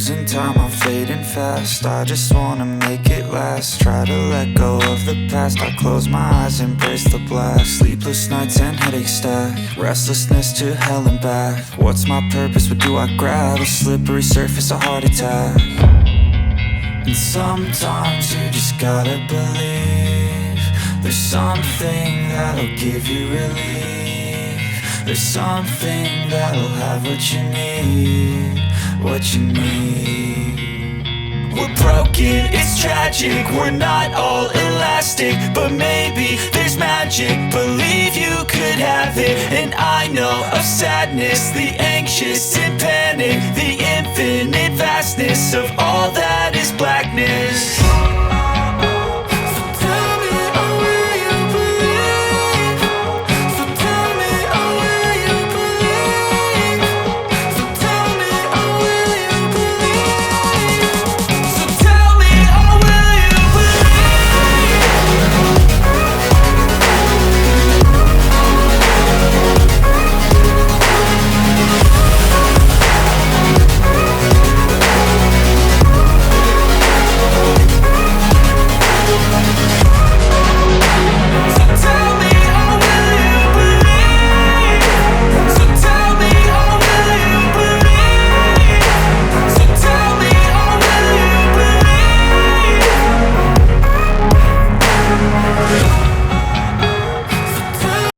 losing time, I'm fading fast. I just wanna make it last. Try to let go of the past. I close my eyes, embrace the blast. Sleepless nights and headaches stack. Restlessness to hell and back. What's my purpose, what do I grab? A slippery surface, a heart attack. And sometimes you just gotta believe there's something that'll give you relief. There's something that'll have what you need, what you need. We're broken, it's tragic, we're not all elastic, but maybe there's magic. Believe you could have it. And I know of sadness, the anxious and panic, the infinite vastness of all that is blackness.